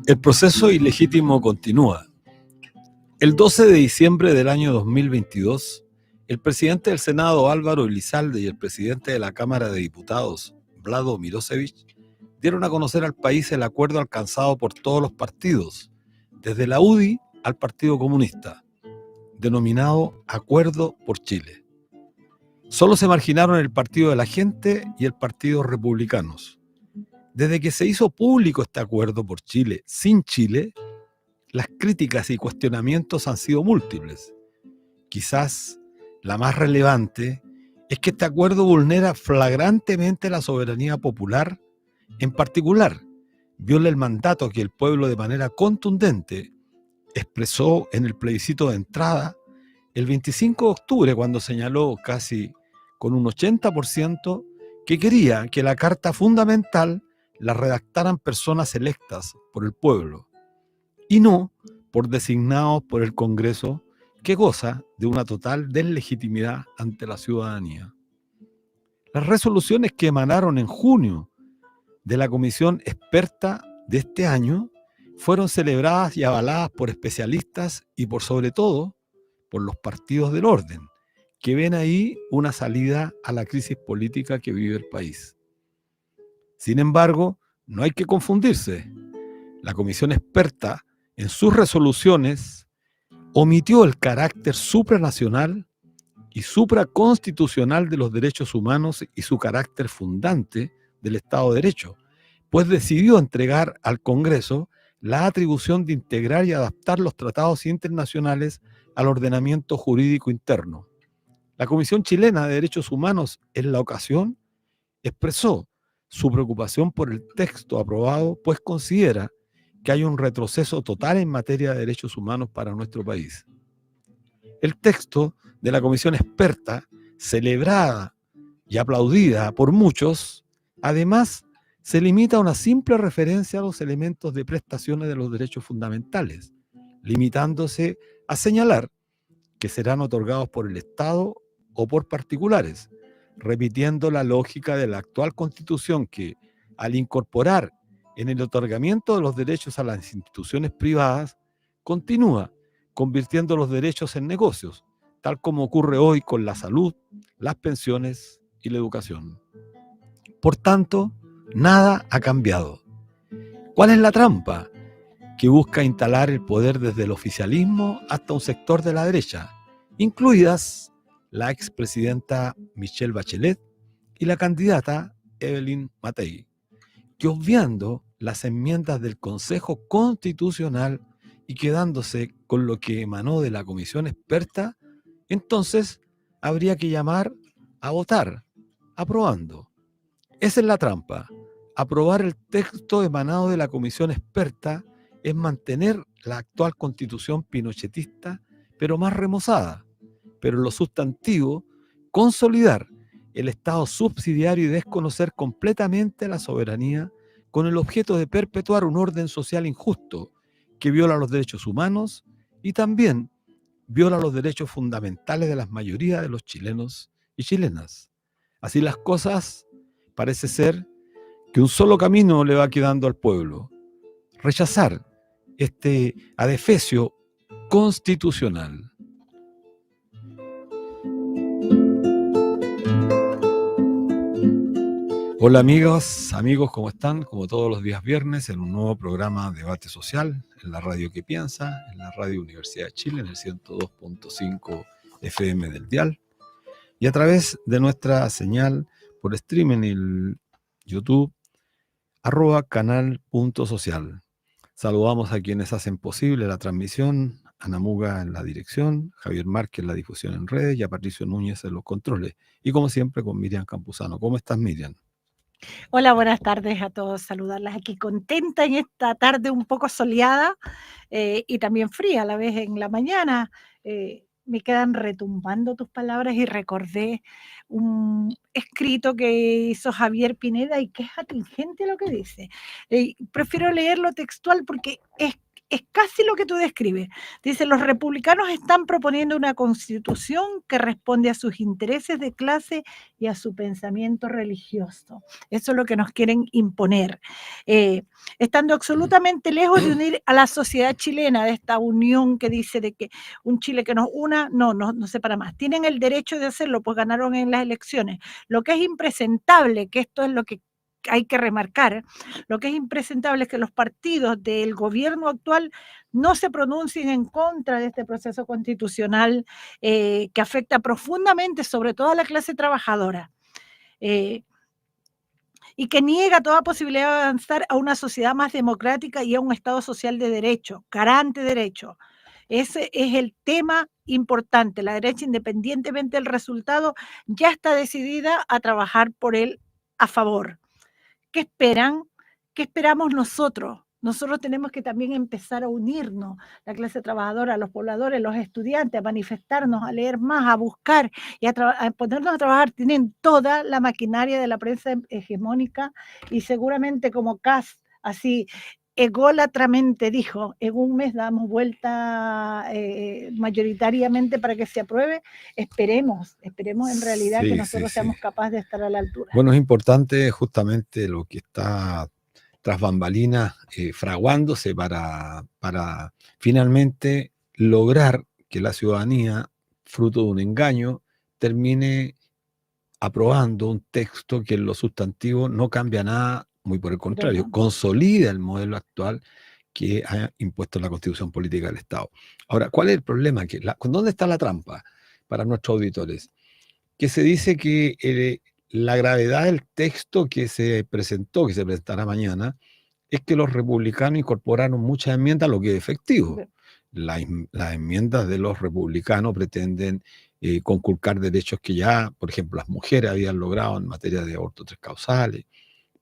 El proceso ilegítimo continúa. El 12 de diciembre del año 2022, el presidente del Senado, Álvaro Elizalde, y el presidente de la Cámara de Diputados, Vlado Mirosevic, dieron a conocer al país el acuerdo alcanzado por todos los partidos, desde la UDI al Partido Comunista, denominado Acuerdo por Chile. Solo se marginaron el Partido de la Gente y el Partido Republicanos. Desde que se hizo público este acuerdo por Chile sin Chile, las críticas y cuestionamientos han sido múltiples. Quizás la más relevante es que este acuerdo vulnera flagrantemente la soberanía popular. En particular, viola el mandato que el pueblo de manera contundente expresó en el plebiscito de entrada el 25 de octubre, cuando señaló casi con un 80% que quería que la Carta Fundamental la redactaran personas electas por el pueblo y no por designados por el Congreso, que goza de una total deslegitimidad ante la ciudadanía. Las resoluciones que emanaron en junio de la comisión experta de este año fueron celebradas y avaladas por especialistas y por sobre todo por los partidos del orden, que ven ahí una salida a la crisis política que vive el país. Sin embargo, no hay que confundirse. La comisión experta, en sus resoluciones, omitió el carácter supranacional y supraconstitucional de los derechos humanos y su carácter fundante del Estado de Derecho, pues decidió entregar al Congreso la atribución de integrar y adaptar los tratados internacionales al ordenamiento jurídico interno. La Comisión Chilena de Derechos Humanos, en la ocasión, expresó su preocupación por el texto aprobado, pues considera que hay un retroceso total en materia de derechos humanos para nuestro país. El texto de la comisión experta, celebrada y aplaudida por muchos, además se limita a una simple referencia a los elementos de prestaciones de los derechos fundamentales, limitándose a señalar que serán otorgados por el Estado o por particulares, repitiendo la lógica de la actual Constitución que, al incorporar en el otorgamiento de los derechos a las instituciones privadas, continúa convirtiendo los derechos en negocios, tal como ocurre hoy con la salud, las pensiones y la educación. Por tanto, nada ha cambiado. ¿Cuál es la trampa? Que busca instalar el poder desde el oficialismo hasta un sector de la derecha, incluidas la expresidenta Michelle Bachelet y la candidata Evelyn Matei, que, obviando las enmiendas del Consejo Constitucional y quedándose con lo que emanó de la comisión experta, entonces habría que llamar a votar, aprobando. Esa es la trampa. Aprobar el texto emanado de la comisión experta es mantener la actual constitución pinochetista, pero más remozada. Pero en lo sustantivo, consolidar el Estado subsidiario y desconocer completamente la soberanía con el objeto de perpetuar un orden social injusto que viola los derechos humanos y también viola los derechos fundamentales de la mayoría de los chilenos y chilenas. Así las cosas, parece ser que un solo camino le va quedando al pueblo: rechazar este adefesio constitucional. Hola amigas, amigos, ¿cómo están? Como todos los días viernes, en un nuevo programa Debate Social, en la radio que piensa, en la radio Universidad de Chile, en el 102.5 FM del dial, y a través de nuestra señal por streaming en el YouTube, @canal.social. Saludamos a quienes hacen posible la transmisión: Ana Muga en la dirección, Javier Márquez en la difusión en redes y a Patricio Núñez en los controles. Y como siempre con Miriam Campuzano. ¿Cómo estás, Miriam? Hola, buenas tardes a todos. Saludarlas aquí contenta en esta tarde un poco soleada y también fría a la vez en la mañana. Me quedan retumbando tus palabras y recordé un escrito que hizo Javier Pineda y que es atingente lo que dice. Prefiero leerlo textual porque es casi lo que tú describes. Dice, los republicanos están proponiendo una constitución que responde a sus intereses de clase y a su pensamiento religioso. Eso es lo que nos quieren imponer. Estando absolutamente lejos de unir a la sociedad chilena, de esta unión que dice de que un Chile que nos una, no separa más. Tienen el derecho de hacerlo, pues ganaron en las elecciones. Lo que es impresentable, que esto es lo que hay que remarcar, lo que es impresentable es que los partidos del gobierno actual no se pronuncien en contra de este proceso constitucional que afecta profundamente sobre todo a la clase trabajadora. Y que niega toda posibilidad de avanzar a una sociedad más democrática y a un Estado social de derecho, garante de derecho. Ese es el tema importante. La derecha, independientemente del resultado, ya está decidida a trabajar por él a favor. ¿Qué esperan? ¿Qué esperamos nosotros? Nosotros tenemos que también empezar a unirnos, la clase trabajadora, los pobladores, los estudiantes, a manifestarnos, a leer más, a buscar y a ponernos a trabajar. Tienen toda la maquinaria de la prensa hegemónica y seguramente como Kass, así ególatramente dijo, en un mes damos vuelta mayoritariamente para que se apruebe, esperemos en realidad que nosotros seamos capaces de estar a la altura. Bueno, es importante justamente lo que está tras bambalinas fraguándose para finalmente lograr que la ciudadanía, fruto de un engaño, termine aprobando un texto que en lo sustantivo no cambia nada, muy por el contrario, consolida el modelo actual que ha impuesto la Constitución Política del Estado. Ahora, ¿cuál es el problema? ¿Dónde está la trampa para nuestros auditores? Que se dice que la gravedad del texto que se presentó, que se presentará mañana, es que los republicanos incorporaron muchas enmiendas, lo que es efectivo. Las enmiendas de los republicanos pretenden conculcar derechos que ya, por ejemplo, las mujeres habían logrado en materia de aborto tres causales,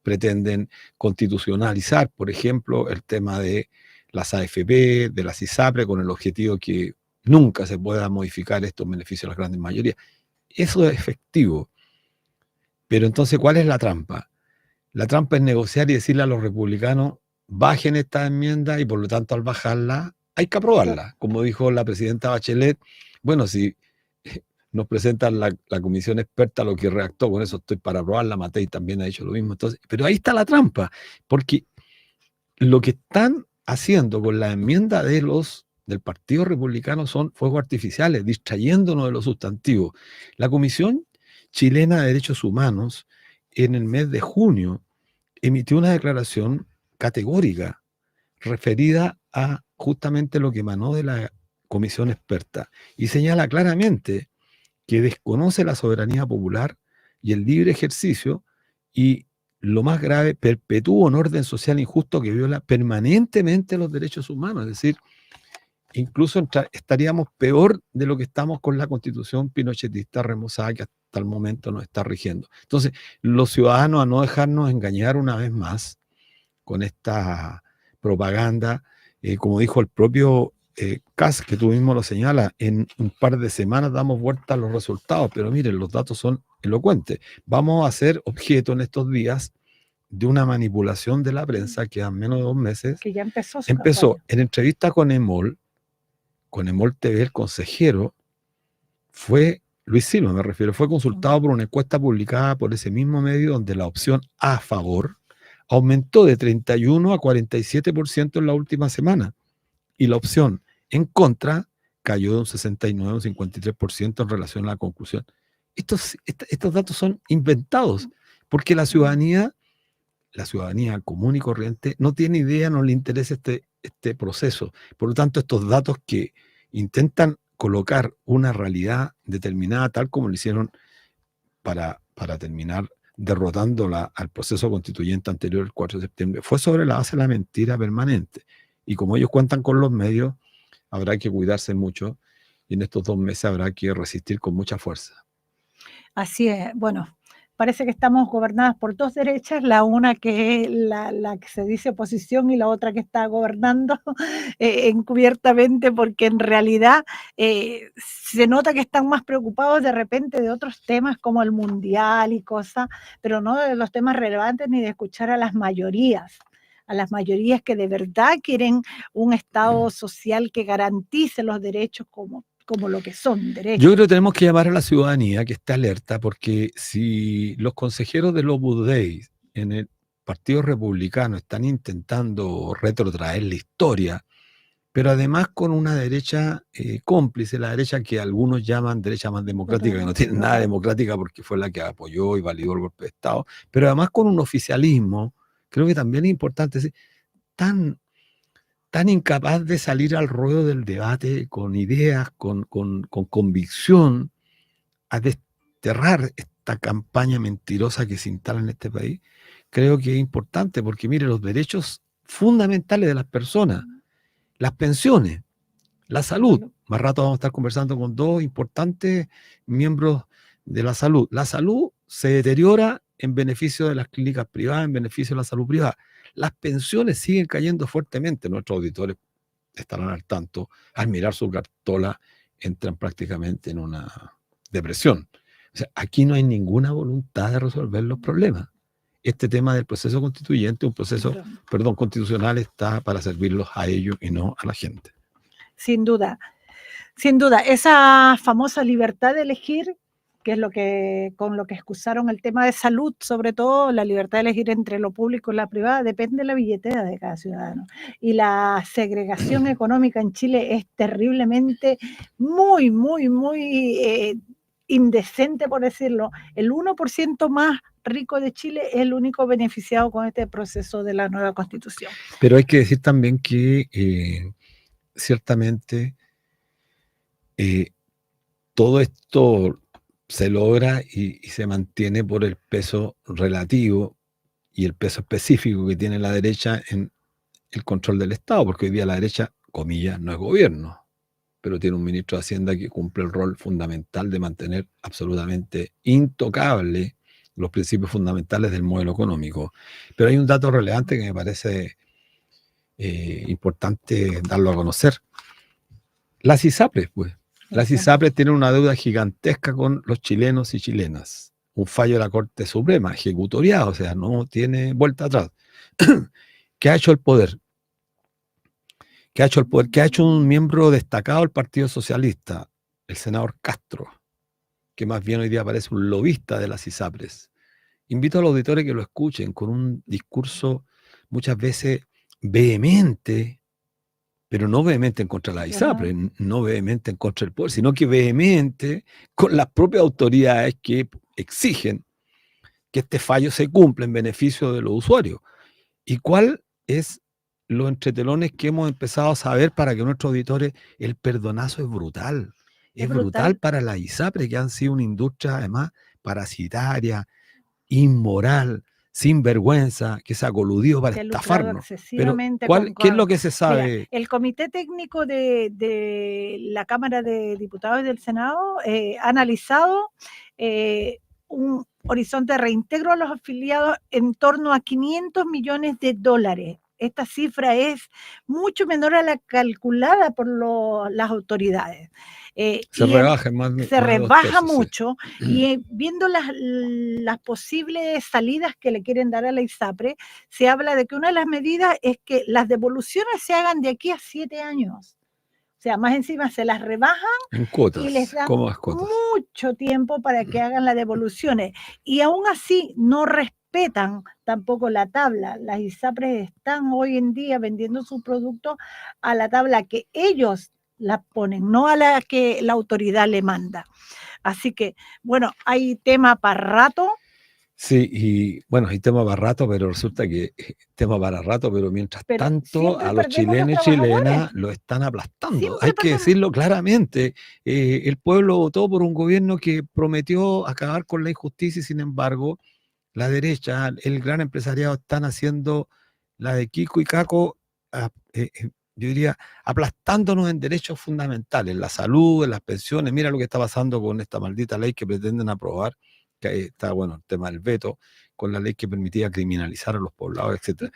pretenden constitucionalizar, por ejemplo, el tema de las AFP, de las ISAPRE, con el objetivo que nunca se pueda modificar estos beneficios a las grandes mayorías. Eso es efectivo. Pero entonces, ¿cuál es la trampa? La trampa es negociar y decirle a los republicanos, bajen esta enmienda y por lo tanto al bajarla hay que aprobarla. Como dijo la presidenta Bachelet, bueno, si nos presentan la comisión experta lo que redactó, con eso estoy para aprobarla, Matei también ha dicho lo mismo. Entonces, pero ahí está la trampa, porque lo que están haciendo con la enmienda del Partido Republicano son fuegos artificiales, distrayéndonos de lo sustantivo. La Comisión Chilena de Derechos Humanos, en el mes de junio, emitió una declaración categórica referida a justamente lo que emanó de la comisión experta y señala claramente que desconoce la soberanía popular y el libre ejercicio y, lo más grave, perpetúa un orden social injusto que viola permanentemente los derechos humanos. Es decir, incluso estaríamos peor de lo que estamos con la constitución pinochetista remozada que hasta el momento nos está rigiendo. Entonces, los ciudadanos, a no dejarnos engañar una vez más con esta propaganda, como dijo el propio Kass, que tú mismo lo señalas, en un par de semanas damos vuelta a los resultados, pero miren, los datos son elocuentes. Vamos a ser objeto en estos días de una manipulación de la prensa que a menos de 2 meses que ya empezó en entrevista con EMOL TV, el consejero fue Luis Silva, me refiero, fue consultado por una encuesta publicada por ese mismo medio donde la opción a favor aumentó de 31 a 47% en la última semana y la opción en contra cayó de un 69 a un 53% en relación a la conclusión. Estos datos son inventados porque la ciudadanía común y corriente no tiene idea, no le interesa este proceso. Por lo tanto, estos datos que intentan colocar una realidad determinada tal como lo hicieron para terminar derrotando al proceso constituyente anterior el 4 de septiembre, fue sobre la base de la mentira permanente. Y como ellos cuentan con los medios, habrá que cuidarse mucho y en estos 2 meses habrá que resistir con mucha fuerza. Así es. Bueno, parece que estamos gobernadas por 2 derechas, la una que es la que se dice oposición y la otra que está gobernando encubiertamente, porque en realidad se nota que están más preocupados de repente de otros temas como el mundial y cosas, pero no de los temas relevantes ni de escuchar a las mayorías a las mayorías que de verdad quieren un Estado social que garantice los derechos como lo que son derechos. Yo creo que tenemos que llamar a la ciudadanía que esté alerta, porque si los consejeros del Opus Dei en el Partido Republicano están intentando retrotraer la historia, pero además con una derecha cómplice, la derecha que algunos llaman derecha más democrática, que no tiene nada democrática porque fue la que apoyó y validó el golpe de Estado, pero además con un oficialismo, creo que también es importante decir, tan incapaz de salir al ruedo del debate con ideas, con convicción, a desterrar esta campaña mentirosa que se instala en este país, creo que es importante porque, mire, los derechos fundamentales de las personas, las pensiones, la salud. Más rato vamos a estar conversando con dos importantes miembros de la salud. La salud se deteriora en beneficio de las clínicas privadas, en beneficio de la salud privada. Las pensiones siguen cayendo fuertemente. Nuestros auditores estarán al tanto. Al mirar su cartola, entran prácticamente en una depresión. O sea, aquí no hay ninguna voluntad de resolver los problemas. Este tema del proceso constituyente, un proceso, constitucional, está para servirlos a ellos y no a la gente. Sin duda, sin duda. Esa famosa libertad de elegir, que es con lo que excusaron el tema de salud, sobre todo la libertad de elegir entre lo público y la privada, depende de la billetera de cada ciudadano. Y la segregación económica en Chile es terriblemente, muy, muy, muy indecente, por decirlo. El 1% más rico de Chile es el único beneficiado con este proceso de la nueva Constitución. Pero hay que decir también que ciertamente todo esto se logra y se mantiene por el peso relativo y el peso específico que tiene la derecha en el control del Estado, porque hoy día la derecha, comillas, no es gobierno, pero tiene un ministro de Hacienda que cumple el rol fundamental de mantener absolutamente intocable los principios fundamentales del modelo económico. Pero hay un dato relevante que me parece importante darlo a conocer. Las ISAPRES, pues. Las ISAPRES tienen una deuda gigantesca con los chilenos y chilenas. Un fallo de la Corte Suprema, ejecutoriado, o sea, no tiene vuelta atrás. ¿Qué ha hecho el poder? ¿Qué ha hecho el poder? ¿Qué ha hecho un miembro destacado del Partido Socialista? El senador Castro, que más bien hoy día parece un lobista de las ISAPRES. Invito a los auditores que lo escuchen con un discurso muchas veces vehemente, pero no vehemente en contra de la ISAPRES, no vehemente en contra del poder, sino que vehemente con las propias autoridades que exigen que este fallo se cumpla en beneficio de los usuarios. ¿Y cuál es los entretelones que hemos empezado a saber para que nuestros auditores? El perdonazo es brutal. Es brutal para la ISAPRES, que han sido una industria además parasitaria, inmoral, sin vergüenza, que se ha coludido para estafarnos. Pero, ¿qué es lo que se sabe? Mira, el Comité Técnico de la Cámara de Diputados y del Senado ha analizado un horizonte de reintegro a los afiliados en torno a $500 millones. Esta cifra es mucho menor a la calculada por las autoridades. Se rebaja mucho, y viendo las posibles salidas que le quieren dar a la ISAPRE, se habla de que una de las medidas es que las devoluciones se hagan de aquí a 7 años. O sea, más encima se las rebajan en cuotas, y les dan mucho tiempo para que hagan las devoluciones. Y aún así no respetan tampoco la tabla. Las ISAPRES están hoy en día vendiendo sus productos a la tabla que ellos la ponen, no a la que la autoridad le manda. Así que, bueno, hay tema para rato. Sí, y bueno, hay tema para rato, pero resulta que tema para rato, pero mientras tanto a los chilenos y chilenas lo están aplastando. Hay que decirlo claramente. El pueblo votó por un gobierno que prometió acabar con la injusticia y, sin embargo, la derecha, el gran empresariado, están haciendo la de Kiko y Caco, yo diría, aplastándonos en derechos fundamentales, la salud, en las pensiones. Mira lo que está pasando con esta maldita ley que pretenden aprobar, que está, bueno, el tema del veto, con la ley que permitía criminalizar a los poblados, etc.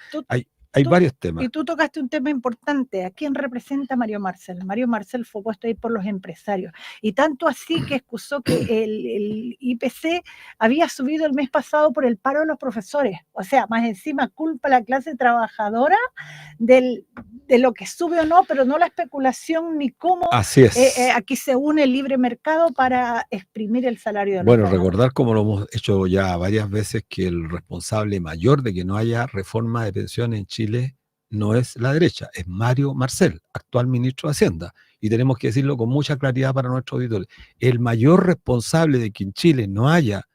hay varios temas. Y tú tocaste un tema importante. ¿A quién representa Mario Marcel? Mario Marcel fue puesto ahí por los empresarios. Y tanto así que excusó que el IPC había subido el mes pasado por el paro de los profesores. O sea, más encima culpa a la clase trabajadora de lo que sube o no, pero no la especulación ni cómo Así es. aquí se une el libre mercado para exprimir el salario de los Bueno, trabajadores. recordar, como lo hemos hecho ya varias veces, que el responsable mayor de que no haya reforma de pensiones en Chile no es la derecha, es Mario Marcel, actual ministro de Hacienda. Y tenemos que decirlo con mucha claridad para nuestros auditores. El mayor responsable de que en Chile no haya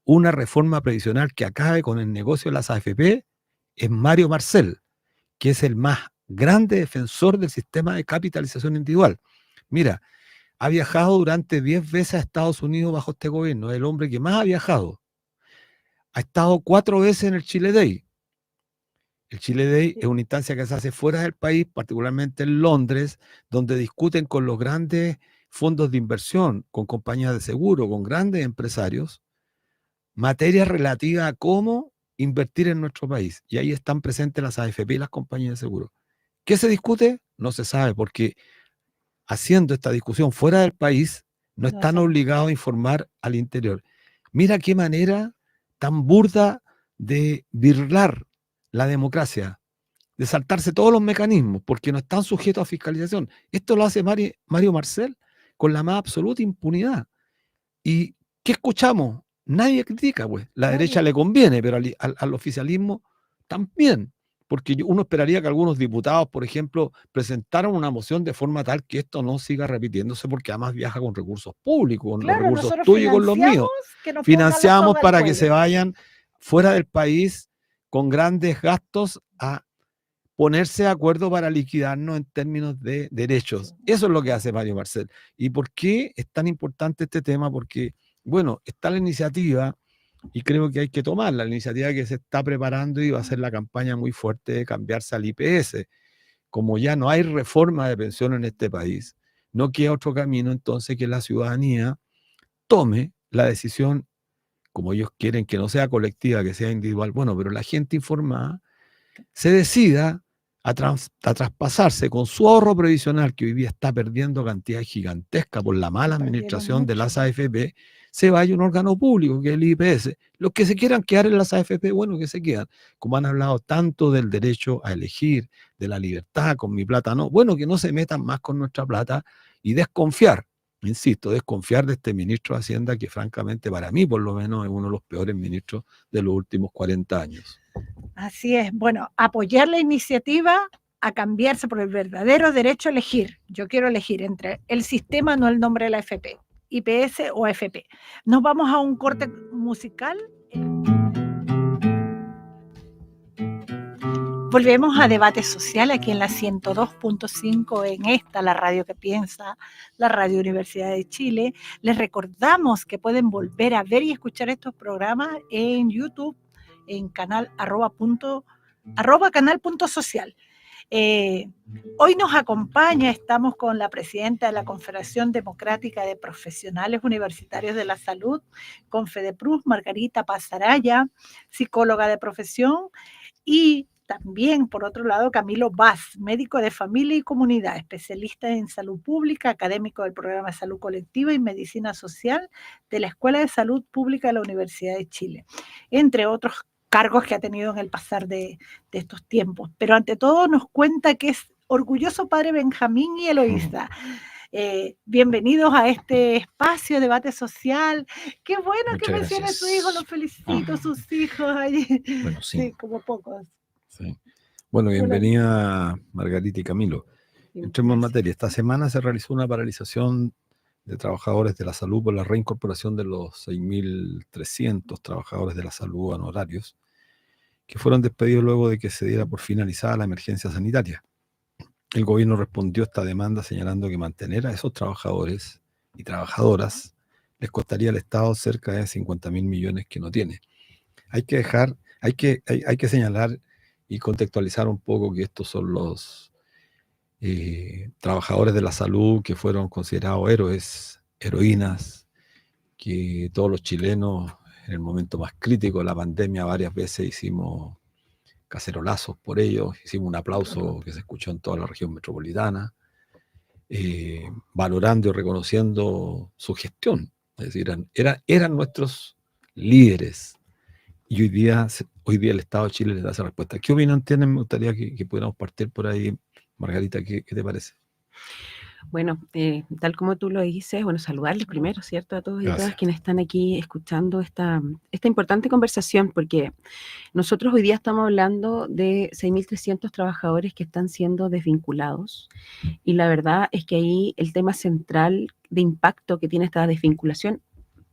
una reforma previsional que acabe con el negocio de las AFP es Mario Marcel, que es el más grande defensor del sistema de capitalización individual. Mira, ha viajado durante 10 veces a Estados Unidos bajo este gobierno, es el hombre que más ha viajado. Ha estado 4 veces en el Chile Day. El Chile Day es una instancia que se hace fuera del país, particularmente en Londres, donde discuten con los grandes fondos de inversión, con compañías de seguro, con grandes empresarios, materias relativas a cómo invertir en nuestro país. Y ahí están presentes las AFP y las compañías de seguro. ¿Qué se discute? No se sabe, porque haciendo esta discusión fuera del país, no están obligados a informar al interior. Mira qué manera tan burda de birlar la democracia, de saltarse todos los mecanismos, porque no están sujetos a fiscalización. Esto lo hace Mario Marcel con la más absoluta impunidad. ¿Y qué escuchamos? Nadie critica, pues. La derecha le conviene, pero al oficialismo también. Porque uno esperaría que algunos diputados, por ejemplo, presentaran una moción de forma tal que esto no siga repitiéndose, porque además viaja con recursos públicos, con los recursos tuyos y con los míos. Financiamos para que se vayan fuera del país con grandes gastos a ponerse de acuerdo para liquidarnos en términos de derechos. Eso es lo que hace Mario Marcel. ¿Y por qué es tan importante este tema? Porque, bueno, está la iniciativa, y creo que hay que tomar la iniciativa que se está preparando y va a ser la campaña muy fuerte de cambiarse al IPS. Como ya no hay reforma de pensión en este país, no queda otro camino entonces que la ciudadanía tome la decisión, como ellos quieren, que no sea colectiva, que sea individual. Bueno, pero la gente informada se decida a traspasarse con su ahorro previsional, que hoy día está perdiendo cantidad gigantesca por la mala administración de las AFP, se vaya a un órgano público que es el IPS. Los que se quieran quedar en las AFP, bueno, que se quedan. Como han hablado tanto del derecho a elegir, de la libertad, con mi plata no, bueno, que no se metan más con nuestra plata y desconfiar, insisto, desconfiar de este ministro de Hacienda que francamente para mí por lo menos es uno de los peores ministros de los últimos 40 años. Así es. Bueno, apoyar la iniciativa a cambiarse por el verdadero derecho a elegir. Yo quiero elegir entre el sistema, no el nombre de la FP, IPS o AFP. Nos vamos a un corte musical. Volvemos a Debate Social aquí en la 102.5 en esta, la radio que piensa, la Radio Universidad de Chile. Les recordamos que pueden volver a ver y escuchar estos programas en YouTube, en canal canal.social. Hoy nos acompaña, estamos con la presidenta de la Confederación Democrática de Profesionales Universitarios de la Salud, Confedeprus, Margarita Pasaraya, psicóloga de profesión, y también, por otro lado, Camilo Vaz, médico de familia y comunidad, especialista en salud pública, académico del programa de salud colectiva y medicina social de la Escuela de Salud Pública de la Universidad de Chile, entre otros cargos que ha tenido en el pasar de estos tiempos. Pero ante todo nos cuenta que es orgulloso padre Benjamín y Eloísa. Bienvenidos a este espacio de debate social. Qué bueno. Muchas que mencione a su hijo, los felicito, sus hijos allí. Bueno, sí, como pocos. Sí. Bueno, bienvenida Margarita y Camilo. Entremos en materia. Esta semana se realizó una paralización de trabajadores de la salud por la reincorporación de los 6.300 trabajadores de la salud honorarios que fueron despedidos luego de que se diera por finalizada la emergencia sanitaria. El gobierno respondió a esta demanda señalando que mantener a esos trabajadores y trabajadoras les costaría al Estado cerca de 50.000 millones que no tiene. Hay que señalar y contextualizar un poco que estos son los trabajadores de la salud que fueron considerados héroes, heroínas, que todos los chilenos en el momento más crítico de la pandemia varias veces hicimos cacerolazos por ellos, hicimos un aplauso que se escuchó en toda la región metropolitana, valorando y reconociendo su gestión. Es decir, eran nuestros líderes. Y hoy día el Estado de Chile les da esa respuesta. ¿Qué opinión tienen? Me gustaría que pudiéramos partir por ahí. Margarita, ¿qué te parece? Bueno, tal como tú lo dices, bueno, saludarles primero, ¿cierto? A todos y Gracias. todas quienes están aquí escuchando esta importante conversación, porque nosotros hoy día estamos hablando de 6.300 trabajadores que están siendo desvinculados, y la verdad es que ahí el tema central de impacto que tiene esta desvinculación,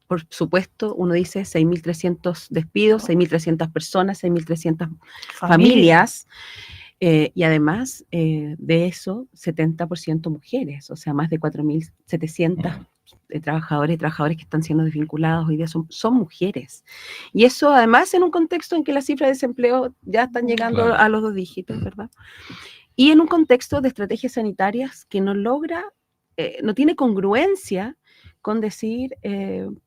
por supuesto, uno dice 6.300 despidos, 6.300 personas, 6.300 familias. Y además de eso, 70% mujeres, o sea, más de 4.700 trabajadores y trabajadoras que están siendo desvinculados hoy día son mujeres. Y eso además en un contexto en que las cifras de desempleo ya están llegando a los 2 dígitos, ¿verdad? Y en un contexto de estrategias sanitarias que no logra, no tiene congruencia con decir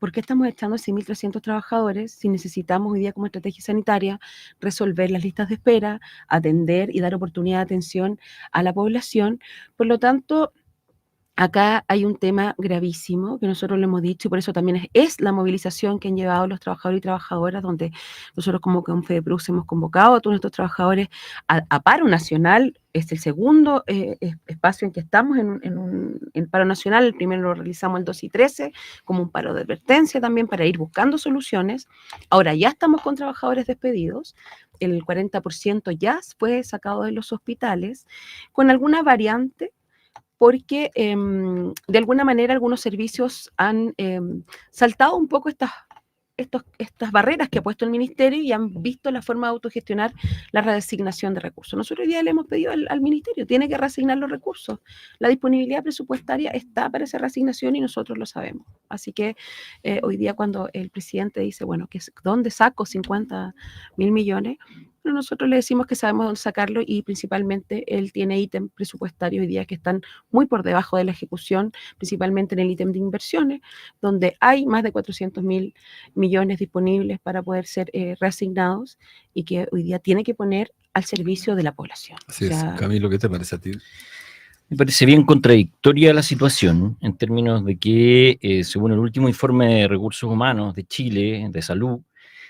por qué estamos echando 6.300 trabajadores si necesitamos hoy día como estrategia sanitaria resolver las listas de espera, atender y dar oportunidad de atención a la población. Por lo tanto, acá hay un tema gravísimo que nosotros lo hemos dicho, y por eso también es la movilización que han llevado los trabajadores y trabajadoras, donde nosotros como Confedeprus hemos convocado a todos nuestros trabajadores a paro nacional. Es el segundo espacio en que estamos en paro nacional. El primero lo realizamos el 2 y 13 como un paro de advertencia también para ir buscando soluciones. Ahora ya estamos con trabajadores despedidos. El 40% ya fue sacado de los hospitales con alguna variante, porque de alguna manera algunos servicios han saltado un poco estas barreras que ha puesto el ministerio y han visto la forma de autogestionar la reasignación de recursos. Nosotros hoy día le hemos pedido al ministerio, tiene que reasignar los recursos. La disponibilidad presupuestaria está para esa reasignación y nosotros lo sabemos. Así que hoy día cuando el presidente dice, bueno, ¿dónde saco 50.000 millones? Pero nosotros le decimos que sabemos dónde sacarlo, y principalmente él tiene ítems presupuestarios hoy día que están muy por debajo de la ejecución, principalmente en el ítem de inversiones, donde hay más de 400.000 millones disponibles para poder ser reasignados y que hoy día tiene que poner al servicio de la población. Así es. Camilo, ¿qué te parece a ti? Me parece bien contradictoria la situación en términos de que, según el último informe de recursos humanos de Chile, de salud,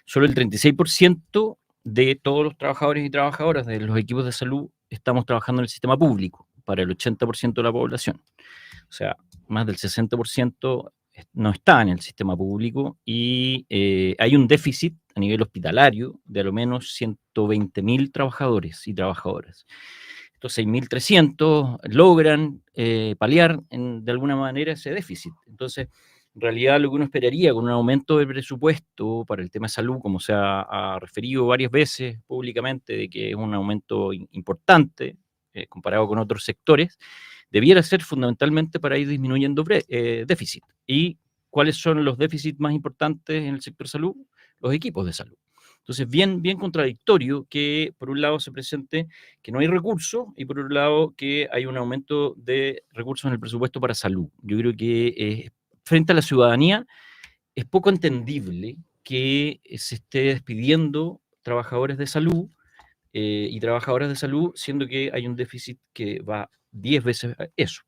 solo el 36% de todos los trabajadores y trabajadoras de los equipos de salud estamos trabajando en el sistema público para el 80% de la población. O sea, más del 60% no está en el sistema público, y hay un déficit a nivel hospitalario de a lo menos 120.000 trabajadores y trabajadoras. Estos 6.300 logran paliar de alguna manera ese déficit. Entonces, en realidad lo que uno esperaría con un aumento de presupuesto para el tema de salud, como se ha referido varias veces públicamente, de que es un aumento importante comparado con otros sectores, debiera ser fundamentalmente para ir disminuyendo déficit. ¿Y cuáles son los déficits más importantes en el sector salud? Los equipos de salud. Entonces, bien contradictorio que por un lado se presente que no hay recursos y por otro lado que hay un aumento de recursos en el presupuesto para salud. Yo creo que frente a la ciudadanía es poco entendible que se esté despidiendo trabajadores de salud y trabajadoras de salud, siendo que hay un déficit que va 10 veces a eso.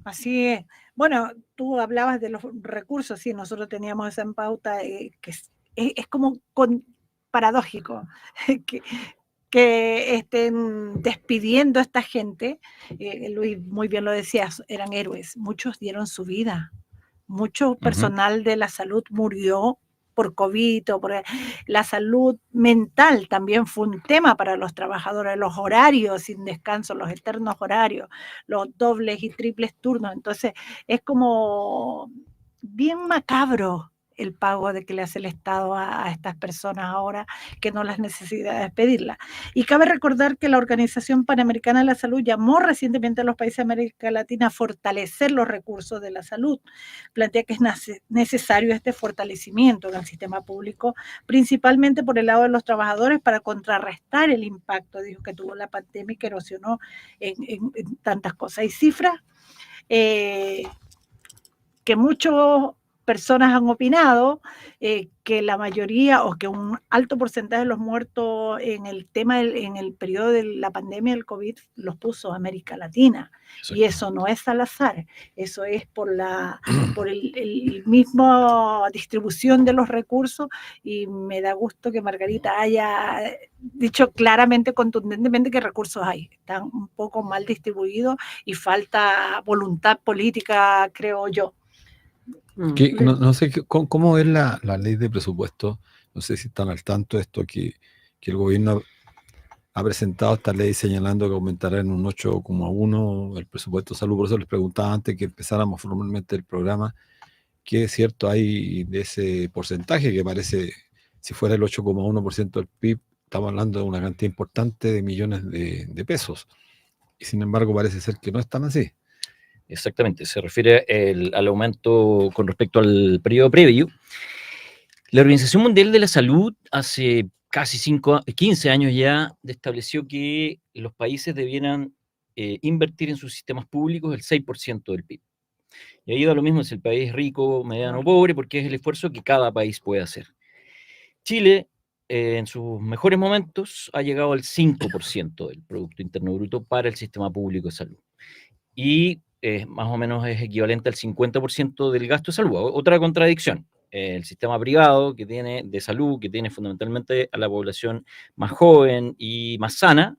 Así es. Bueno, tú hablabas de los recursos, sí, nosotros teníamos esa en pauta, que es como paradójico que estén despidiendo a esta gente. Luis, muy bien lo decías, eran héroes, muchos dieron su vida, mucho personal de la salud murió por COVID, o por la salud mental también fue un tema para los trabajadores, los horarios sin descanso, los eternos horarios, los dobles y triples turnos. Entonces es como bien macabro el pago de que le hace el Estado a estas personas ahora, que no las necesita despedirlas. Y cabe recordar que la Organización Panamericana de la Salud llamó recientemente a los países de América Latina a fortalecer los recursos de la salud. Plantea que es necesario este fortalecimiento del sistema público, principalmente por el lado de los trabajadores, para contrarrestar el impacto, dijo, que tuvo la pandemia y que erosionó en tantas cosas. Hay cifras que muchos personas han opinado que la mayoría o que un alto porcentaje de los muertos en el en el periodo de la pandemia del COVID los puso América Latina. Y eso no es al azar, eso es por el mismo distribución de los recursos, y me da gusto que Margarita haya dicho claramente, contundentemente, que recursos hay. Están un poco mal distribuidos y falta voluntad política, creo yo. No sé cómo es la ley de presupuesto. No sé si están al tanto de esto, que el gobierno ha presentado esta ley señalando que aumentará en un 8,1 el presupuesto de salud. Por eso les preguntaba antes que empezáramos formalmente el programa, ¿qué es cierto hay de ese porcentaje que parece, si fuera el 8,1% del PIB, estamos hablando de una cantidad importante de millones de pesos? Y sin embargo parece ser que no es tan así. Exactamente, se refiere al aumento con respecto al periodo previo. La Organización Mundial de la Salud hace casi 15 años ya estableció que los países debieran invertir en sus sistemas públicos el 6% del PIB. Y ahí da lo mismo si el país es rico, mediano o pobre, porque es el esfuerzo que cada país puede hacer. Chile, en sus mejores momentos, ha llegado al 5% del Producto Interno Bruto para el sistema público de salud. Y más o menos es equivalente al 50% del gasto de salud. Otra contradicción, el sistema privado de salud, que tiene fundamentalmente a la población más joven y más sana,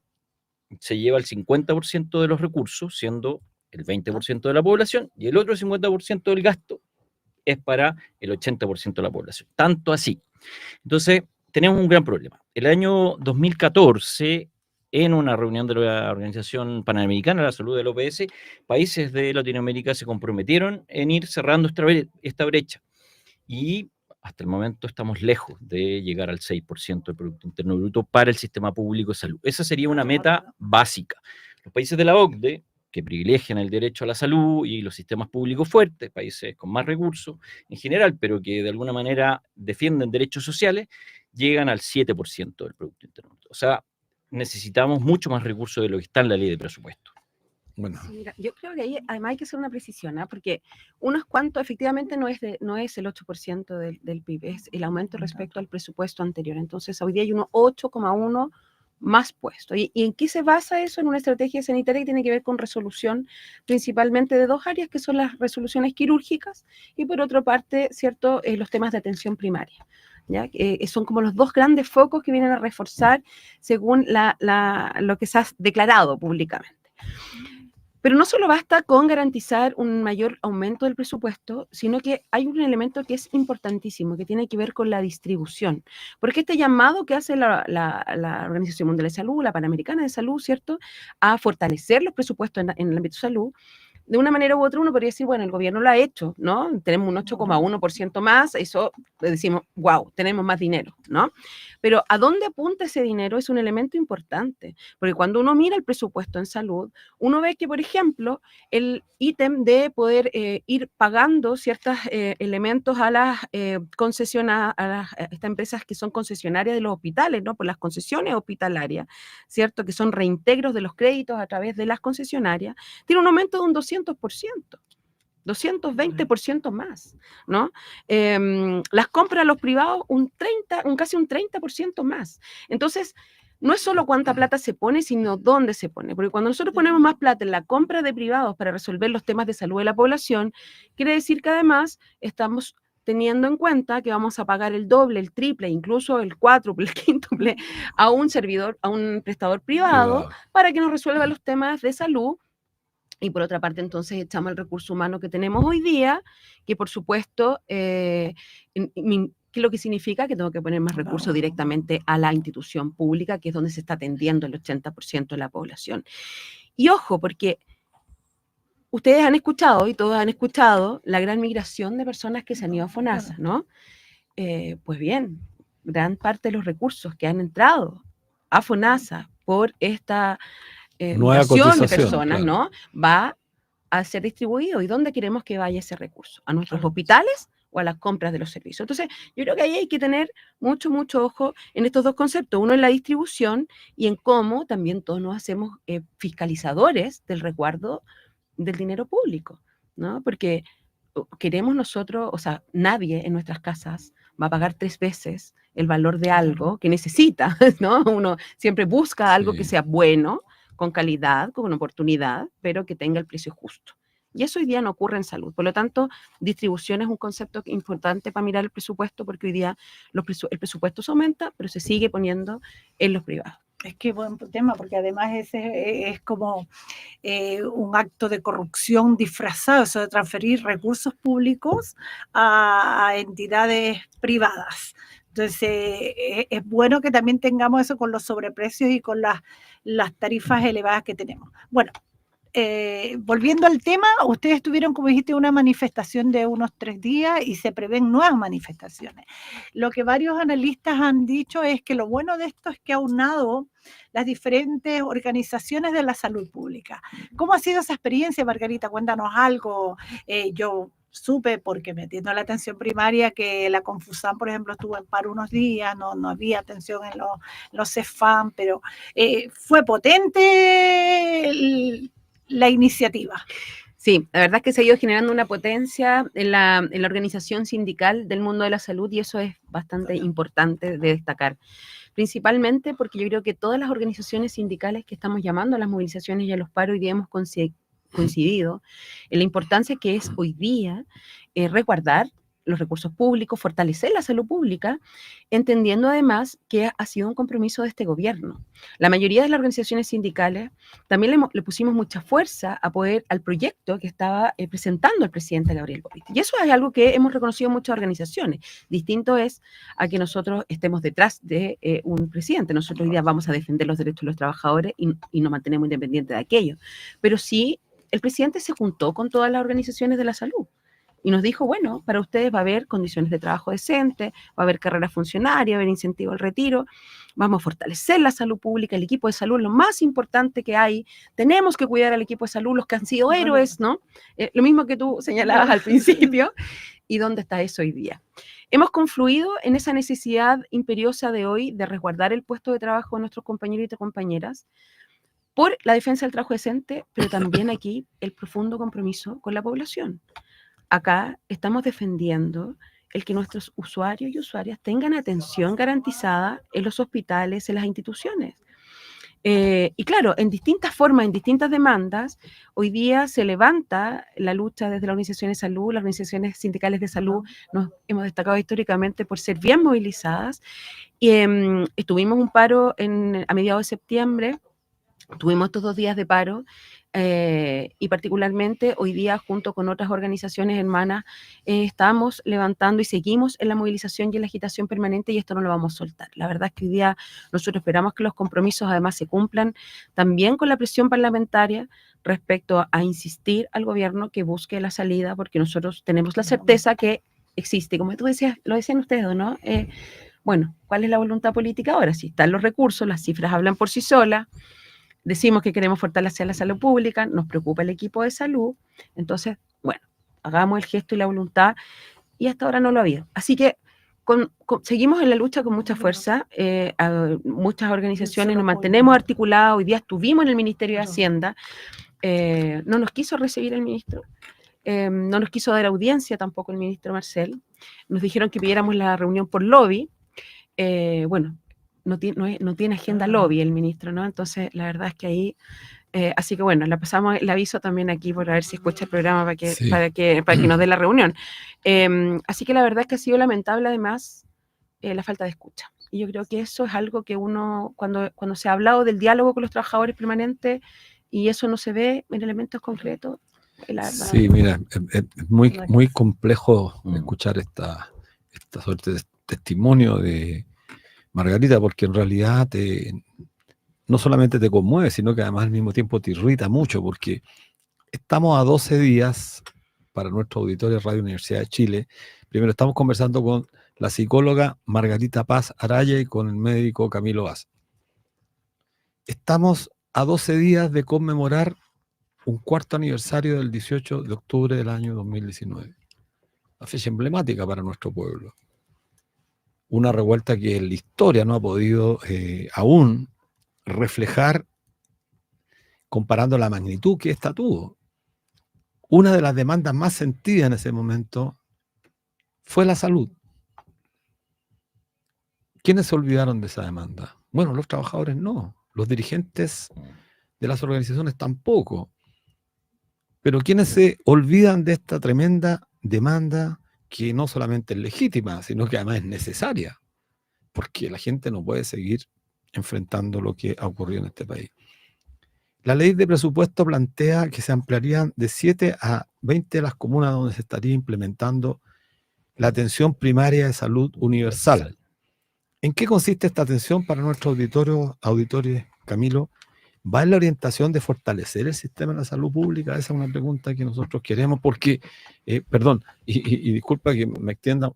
se lleva el 50% de los recursos, siendo el 20% de la población, y el otro 50% del gasto es para el 80% de la población. Tanto así. Entonces, tenemos un gran problema. El año 2014, en una reunión de la Organización Panamericana de la Salud del OPS, países de Latinoamérica se comprometieron en ir cerrando esta brecha. Y hasta el momento estamos lejos de llegar al 6% del Producto Interno Bruto para el sistema público de salud. Esa sería una meta básica. Los países de la OCDE, que privilegian el derecho a la salud y los sistemas públicos fuertes, países con más recursos en general, pero que de alguna manera defienden derechos sociales, llegan al 7% del Producto Interno Bruto. O sea, necesitamos mucho más recursos de lo que está en la ley de presupuesto. Bueno. Sí, mira, yo creo que ahí además hay que hacer una precisión, ¿eh? Porque unos cuantos efectivamente no es el 8% del PIB, es el aumento respecto al presupuesto anterior. Entonces, hoy día hay unos 8,1 más puestos. ¿Y en qué se basa eso? En una estrategia sanitaria que tiene que ver con resolución principalmente de dos áreas, que son las resoluciones quirúrgicas y por otra parte, ¿cierto?, los temas de atención primaria. ¿Ya? Son como los dos grandes focos que vienen a reforzar según lo que se ha declarado públicamente. Pero no solo basta con garantizar un mayor aumento del presupuesto, sino que hay un elemento que es importantísimo, que tiene que ver con la distribución. Porque este llamado que hace la Organización Mundial de Salud, la Panamericana de Salud, ¿cierto?, a fortalecer los presupuestos en el ámbito de salud, de una manera u otra uno podría decir, bueno, el gobierno lo ha hecho, ¿no? Tenemos un 8,1% más, eso decimos, wow, tenemos más dinero, ¿no? Pero ¿a dónde apunta ese dinero? Es un elemento importante, porque cuando uno mira el presupuesto en salud, uno ve que, por ejemplo, el ítem de poder ir pagando ciertos elementos a las concesionarias, a estas empresas que son concesionarias de los hospitales, ¿no? Por las concesiones hospitalarias, ¿cierto? Que son reintegros de los créditos a través de las concesionarias, tiene un aumento de un 200%. 220% más, ¿no? Las compras a los privados, casi un 30% más. Entonces, no es solo cuánta plata se pone, sino dónde se pone. Porque cuando nosotros ponemos más plata en la compra de privados para resolver los temas de salud de la población, quiere decir que además estamos teniendo en cuenta que vamos a pagar el doble, el triple, incluso el cuádruple, el quíntuple a un prestador privado para que nos resuelva los temas de salud. Y por otra parte, entonces, echamos el recurso humano que tenemos hoy día, que por supuesto, ¿qué es lo que significa? Que tengo que poner más recursos directamente a la institución pública, que es donde se está atendiendo el 80% de la población. Y ojo, porque ustedes han escuchado, y todos han escuchado, la gran migración de personas que se han ido a FONASA, ¿no? Pues bien, gran parte de los recursos que han entrado a FONASA por esta migración de personas, claro, ¿no? Va a ser distribuido. ¿Y dónde queremos que vaya ese recurso? ¿A nuestros hospitales o a las compras de los servicios? Entonces, yo creo que ahí hay que tener mucho, mucho ojo en estos dos conceptos. Uno en la distribución y en cómo también todos nos hacemos fiscalizadores del resguardo del dinero público, ¿no? Porque queremos nosotros, o sea, nadie en nuestras casas va a pagar 3 veces el valor de algo que necesita, ¿no? Uno siempre busca algo que Sí. sea bueno, con calidad, con una oportunidad, pero que tenga el precio justo. Y eso hoy día no ocurre en salud. Por lo tanto, distribución es un concepto importante para mirar el presupuesto, porque hoy día el presupuesto se aumenta, pero se sigue poniendo en los privados. Es que buen tema, porque además ese es como un acto de corrupción disfrazado, eso de transferir recursos públicos a entidades privadas. Entonces, es bueno que también tengamos eso con los sobreprecios y con las tarifas elevadas que tenemos. Bueno, volviendo al tema, ustedes tuvieron, como dijiste, una manifestación de unos 3 días y se prevén nuevas manifestaciones. Lo que varios analistas han dicho es que lo bueno de esto es que ha aunado las diferentes organizaciones de la salud pública. ¿Cómo ha sido esa experiencia, Margarita? Cuéntanos algo. Yo supe, porque me atiendo a la atención primaria, que la Confusam, por ejemplo, estuvo en paro unos días, no había atención en los CEFAM, pero fue potente la iniciativa. Sí, la verdad es que se ha ido generando una potencia en la organización sindical del mundo de la salud, y eso es bastante importante de destacar. Principalmente porque yo creo que todas las organizaciones sindicales que estamos llamando a las movilizaciones y a los paros hoy día hemos coincidido en la importancia que es hoy día resguardar los recursos públicos, fortalecer la salud pública, entendiendo además que ha sido un compromiso de este gobierno. La mayoría de las organizaciones sindicales también le pusimos mucha fuerza al proyecto que estaba presentando el presidente Gabriel Boric. Y eso es algo que hemos reconocido en muchas organizaciones. Distinto es a que nosotros estemos detrás de un presidente. Nosotros hoy día vamos a defender los derechos de los trabajadores y nos mantenemos independientes de aquello. Pero sí, el presidente se juntó con todas las organizaciones de la salud y nos dijo, bueno, para ustedes va a haber condiciones de trabajo decentes, va a haber carrera funcionaria, va a haber incentivo al retiro, vamos a fortalecer la salud pública, el equipo de salud, lo más importante que hay, tenemos que cuidar al equipo de salud, los que han sido héroes, ¿no? Lo mismo que tú señalabas al principio, ¿y dónde está eso hoy día? Hemos confluido en esa necesidad imperiosa de hoy de resguardar el puesto de trabajo de nuestros compañeros y compañeras, por la defensa del trabajo decente, pero también aquí el profundo compromiso con la población. Acá estamos defendiendo el que nuestros usuarios y usuarias tengan atención garantizada en los hospitales, en las instituciones. Y claro, en distintas formas, en distintas demandas, hoy día se levanta la lucha desde las organizaciones de salud, las organizaciones sindicales de salud nos hemos destacado históricamente por ser bien movilizadas. Y tuvimos un paro a mediados de septiembre, tuvimos estos 2 días de paro, y particularmente hoy día, junto con otras organizaciones hermanas, estamos levantando y seguimos en la movilización y en la agitación permanente, y esto no lo vamos a soltar. La verdad es que hoy día nosotros esperamos que los compromisos además se cumplan, también con la presión parlamentaria respecto a insistir al gobierno que busque la salida, porque nosotros tenemos la certeza que existe, como tú decías, lo decían ustedes, ¿no? Bueno, ¿cuál es la voluntad política ahora? Si están los recursos, las cifras hablan por sí solas. Decimos que queremos fortalecer la salud pública, nos preocupa el equipo de salud, entonces, bueno, hagamos el gesto y la voluntad, y hasta ahora no lo ha habido. Así que seguimos en la lucha con mucha fuerza, muchas organizaciones nos mantenemos articuladas, hoy día estuvimos en el Ministerio de Hacienda, no nos quiso recibir el ministro, no nos quiso dar audiencia tampoco el ministro Marcel, nos dijeron que pidiéramos la reunión por lobby, bueno, no tiene agenda lobby el ministro, ¿no? Entonces, la verdad es que ahí, así que bueno, le pasamos el aviso también aquí por a ver si escucha el programa para que nos dé la reunión. Así que la verdad es que ha sido lamentable además la falta de escucha. Y yo creo que eso es algo que uno, cuando se ha hablado del diálogo con los trabajadores permanentes y eso no se ve en elementos concretos. Sí, mira, es muy complejo escuchar esta suerte de testimonio de Margarita, porque en realidad no solamente te conmueve, sino que además al mismo tiempo te irrita mucho, porque estamos a 12 días para nuestro auditorio Radio Universidad de Chile. Primero estamos conversando con la psicóloga Margarita Paz Araya y con el médico Camilo Vaz. Estamos a 12 días de conmemorar un 4º aniversario del 18 de octubre del año 2019. Una fecha emblemática para nuestro pueblo. Una revuelta que la historia no ha podido aún reflejar comparando la magnitud que esta tuvo. una de las demandas más sentidas en ese momento fue la salud. ¿Quiénes se olvidaron de esa demanda? Bueno, los trabajadores no, los dirigentes de las organizaciones tampoco. Pero ¿quiénes se olvidan de esta tremenda demanda que no solamente es legítima, sino que además es necesaria? Porque la gente no puede seguir enfrentando lo que ha ocurrido en este país. La ley de presupuesto plantea que se ampliarían de 7 a 20 las comunas donde se estaría implementando la atención primaria de salud universal. ¿En qué consiste esta atención para nuestros auditores, Camilo? ¿Va en la orientación de fortalecer el sistema de la salud pública? Esa es una pregunta que nosotros queremos porque, perdón, y disculpa que me extienda,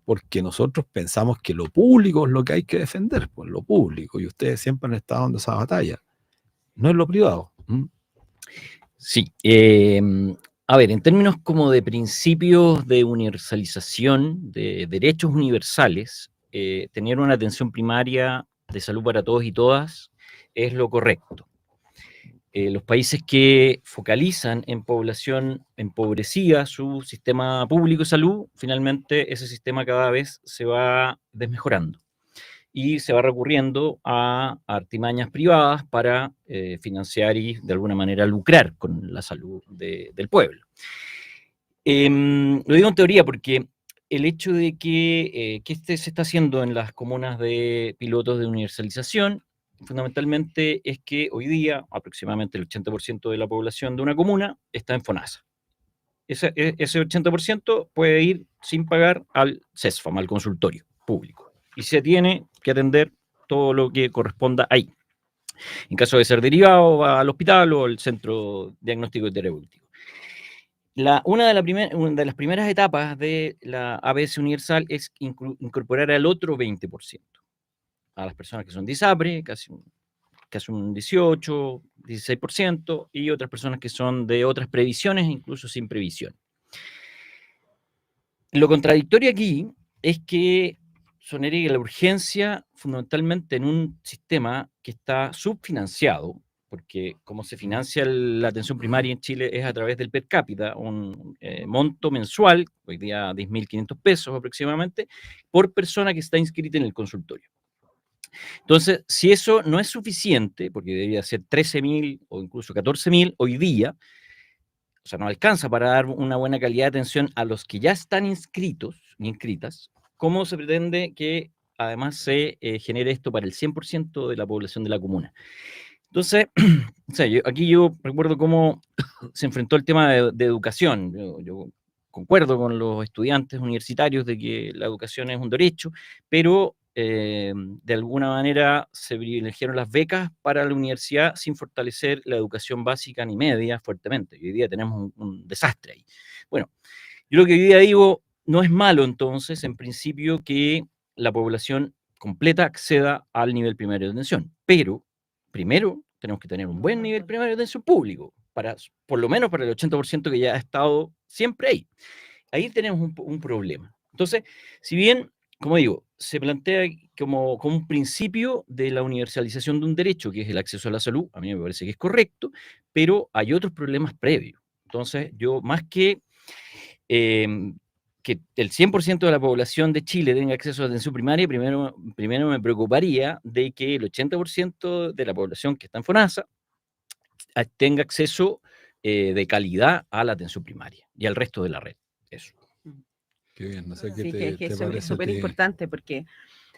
porque nosotros pensamos que lo público es lo que hay que defender, pues lo público, y ustedes siempre han estado dando esa batalla, no es lo privado. Sí, a ver, en términos como de principios de universalización, de derechos universales, tener una atención primaria de salud para todos y todas es lo correcto. Los países que focalizan en población empobrecida su sistema público de salud, finalmente ese sistema cada vez se va desmejorando y se va recurriendo a artimañas privadas para financiar y de alguna manera lucrar con la salud del pueblo. Lo digo en teoría porque el hecho de que se está haciendo en las comunas de pilotos de universalización, fundamentalmente es que hoy día aproximadamente el 80% de la población de una comuna está en FONASA. Ese 80% puede ir sin pagar al CESFAM, al consultorio público, y se tiene que atender todo lo que corresponda ahí. En caso de ser derivado, va al hospital o al centro diagnóstico y terapéutico. Una de las primeras etapas de la ABS universal es incorporar al otro 20%, a las personas que son de ISAPRE, casi un 18, 16%, y otras personas que son de otras previsiones, incluso sin previsión. Lo contradictorio aquí es que sonaría la urgencia fundamentalmente en un sistema que está subfinanciado, porque como se financia la atención primaria en Chile es a través del per cápita, un monto mensual, hoy día 10.500 pesos aproximadamente, por persona que está inscrita en el consultorio. Entonces, si eso no es suficiente, porque debería ser 13.000 o incluso 14.000 hoy día, o sea, no alcanza para dar una buena calidad de atención a los que ya están inscritos y inscritas, ¿cómo se pretende que además se genere esto para el 100% de la población de la comuna? Entonces, o sea, aquí yo recuerdo cómo se enfrentó el tema de educación. Yo concuerdo con los estudiantes universitarios de que la educación es un derecho, pero de alguna manera se privilegiaron las becas para la universidad sin fortalecer la educación básica ni media fuertemente. Y hoy día tenemos un desastre ahí. Bueno, yo lo que hoy día digo, no es malo entonces, en principio, que la población completa acceda al nivel primario de atención, pero primero tenemos que tener un buen nivel primario de atención público, por lo menos para el 80% que ya ha estado siempre ahí. Ahí tenemos un problema. Entonces, si bien, como digo, se plantea como un principio de la universalización de un derecho, que es el acceso a la salud, a mí me parece que es correcto, pero hay otros problemas previos. Entonces, yo más que el 100% de la población de Chile tenga acceso a la atención primaria, primero me preocuparía de que el 80% de la población que está en FONASA tenga acceso de calidad a la atención primaria y al resto de la red. Eso. Qué bien, no sé qué Sí, te que eso parece. es súper importante porque